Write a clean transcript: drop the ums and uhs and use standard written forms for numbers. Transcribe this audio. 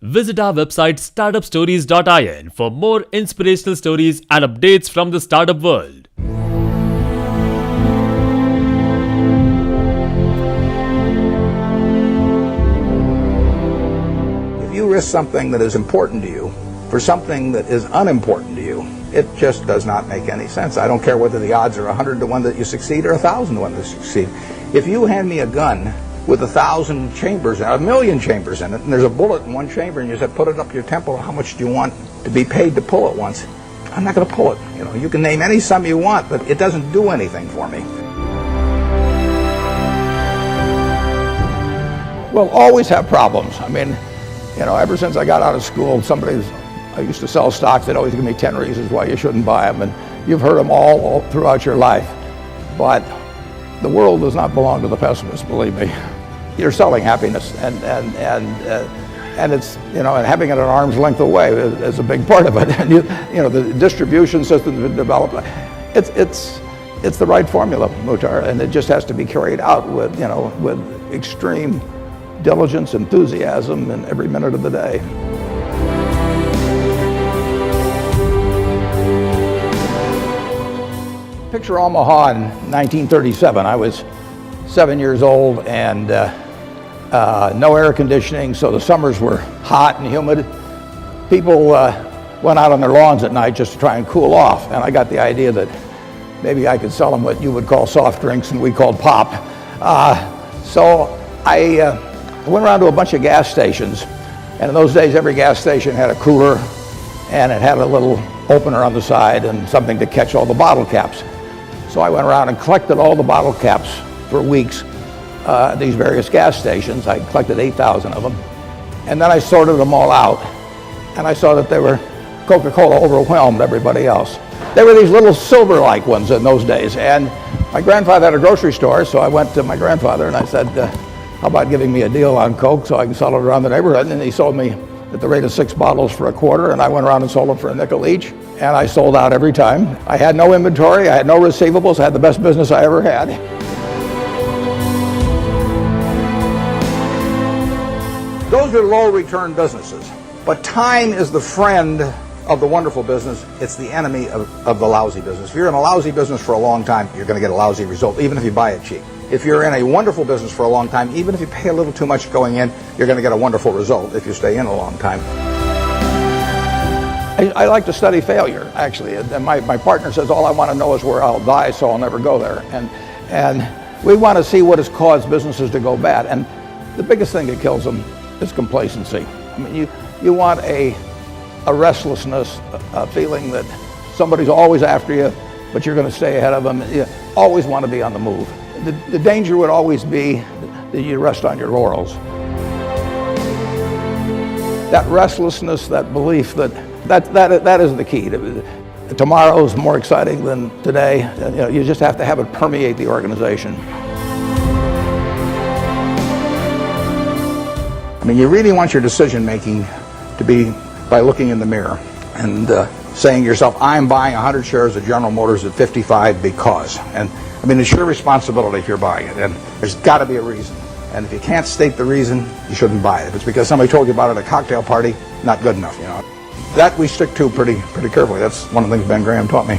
Visit our website startupstories.in for more inspirational stories and updates from the startup world. If you risk something that is important to you for something that is unimportant to you, it just does not make any sense. I don't care whether the odds are 100 to 1 that you succeed or 1,000 to 1 that you succeed. If you hand me a gun with 1,000 chambers, 1,000,000 chambers in it, and there's a bullet in one chamber, and you said, put it up your temple, how much do you want to be paid to pull it once? I'm not going to pull it. You can name any sum you want, but it doesn't do anything for me. We'll always have problems. Ever since I got out of school, I used to sell stocks. They'd always give me 10 reasons why you shouldn't buy them, and you've heard them all throughout your life. But the world does not belong to the pessimists, believe me. You're selling happiness, and it's and having it at arm's length away is a big part of it. And the distribution system that's developed, it's the right formula, Muhtar, and it just has to be carried out with extreme diligence, enthusiasm, in every minute of the day. Picture Omaha in 1937. I was 7 years old, and no air conditioning, so the summers were hot and humid. People went out on their lawns at night just to try and cool off, and I got the idea that maybe I could sell them what you would call soft drinks and we called pop. So I went around to a bunch of gas stations, and in those days every gas station had a cooler, and it had a little opener on the side and something to catch all the bottle caps. So I went around and collected all the bottle caps for weeks at these various gas stations. I collected 8,000 of them. And then I sorted them all out. And I saw that Coca-Cola overwhelmed everybody else. They were these little silver-like ones in those days. And my grandfather had a grocery store, so I went to my grandfather and I said, how about giving me a deal on Coke so I can sell it around the neighborhood? And he sold me at the rate of 6 bottles for $0.25, and I went around and sold them for $0.05 each, and I sold out every time. I had no inventory, I had no receivables, I had the best business I ever had. Those are low return businesses, but time is the friend of the wonderful business. It's the enemy of the lousy business. If you're in a lousy business for a long time, you're going to get a lousy result, even if you buy it cheap. If you're in a wonderful business for a long time, even if you pay a little too much going in, you're going to get a wonderful result if you stay in a long time. I like to study failure, actually. And my partner says, all I want to know is where I'll die, so I'll never go there. And we want to see what has caused businesses to go bad. And the biggest thing that kills them is complacency. You want a restlessness, a feeling that somebody's always after you, but you're going to stay ahead of them. You always want to be on the move. The danger would always be that you rest on your laurels. That restlessness, that belief that is the key. Tomorrow is more exciting than today. You just have to have it permeate the organization. You really want your decision making to be by looking in the mirror and saying to yourself, I'm buying 100 shares of General Motors at 55 because. And it's your responsibility if you're buying it, and there's got to be a reason. And if you can't state the reason, you shouldn't buy it. If it's because somebody told you about it at a cocktail party, not good enough. That we stick to pretty carefully. That's one of the things Ben Graham taught me.